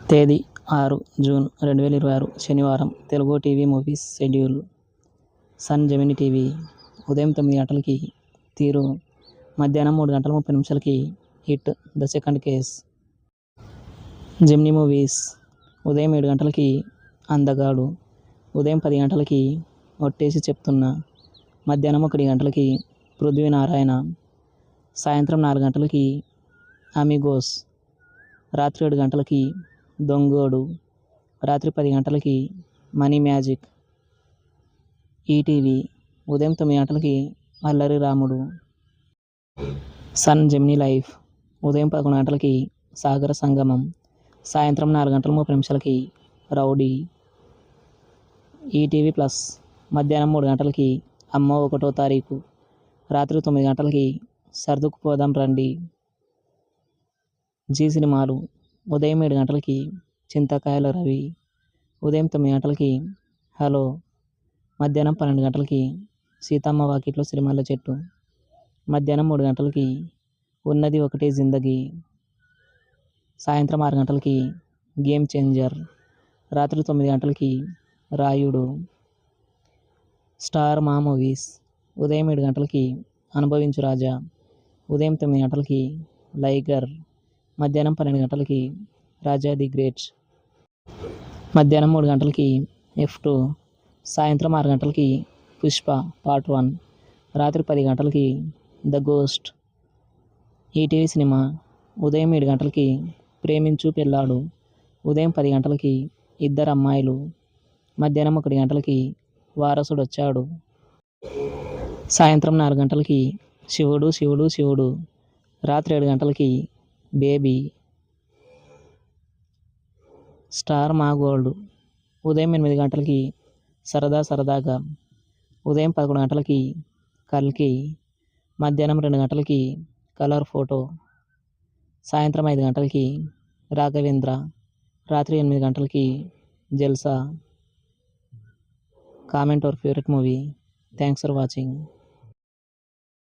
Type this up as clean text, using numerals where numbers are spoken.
తేదీ 6 జూన్ 2026 శనివారం. Telugu TV movies schedule. Sun Gemini TV ఉదయం 9 గంటలకి తీరు, మధ్యాహ్నం 3 గంటల 30 నిమిషాలకి hit the second case. Gemini movies ఉదయం 7 గంటలకి అందగాడు, ఉదయం 10 గంటలకి ఒట్టేసి చెప్తున్నా, మధ్యాహ్నం 1 గంటలకి పృథ్వీనారాయణ, సాయంత్రం 4 గంటలకి అమిగోస్, రాత్రి 7 గంటలకి దొంగోడు, రాత్రి 10 గంటలకి మనీ మ్యాజిక్. ఈటీవీ ఉదయం 9 గంటలకి అల్లరి రాముడు. సన్ జెమినీ లైఫ్ ఉదయం 11 గంటలకి సాగర సంగమం, సాయంత్రం 4 గంటల 30 నిమిషాలకి రౌడీ. ఈటీవీ ప్లస్ మధ్యాహ్నం 3 గంటలకి అమ్మో 1వ తారీఖు, రాత్రి 9 గంటలకి సర్దుకుపోదాం రండి. జీ సినిమాలు ఉదయం 7 గంటలకి చింతకాయల రవి, ఉదయం 9 గంటలకి హలో, మధ్యాహ్నం 12 గంటలకి సీతమ్మ వాకిట్లో సిరిమల్ల చెట్టు, మధ్యాహ్నం 3 గంటలకి ఉన్నది ఒకటే జిందగీ, సాయంత్రం 6 గంటలకి గేమ్ చేంజర్, రాత్రి 9 గంటలకి రాయుడు. స్టార్ మా మూవీస్ ఉదయం 7 గంటలకి అనుభవించు రాజా, ఉదయం 9 గంటలకి లైగర్, మధ్యాహ్నం 12 గంటలకి రాజా ది గ్రేట్, మధ్యాహ్నం 3 గంటలకి F2, సాయంత్రం 6 గంటలకి పుష్ప పార్ట్ 1, రాత్రి 10 గంటలకి ద గోస్ట్. ఈటీవీ సినిమా ఉదయం 7 గంటలకి ప్రేమించు పెళ్ళాడు, ఉదయం 10 గంటలకి ఇద్దరు అమ్మాయిలు, మధ్యాహ్నం 1 గంటలకి వారసుడొచ్చాడు, సాయంత్రం 4 గంటలకి శివుడు శివుడు శివుడు, రాత్రి 7 గంటలకి బేబీ. స్టార్ మా గోల్డ్ ఉదయం 8 గంటలకి సరదా సరదాగా, ఉదయం 11 గంటలకి కల్కి, మధ్యాహ్నం 2 గంటలకి కలర్ ఫోటో, సాయంత్రం 5 గంటలకి రాఘవేంద్ర, రాత్రి 8 గంటలకి Jalsa. Comment your favourite movie. Thanks for watching.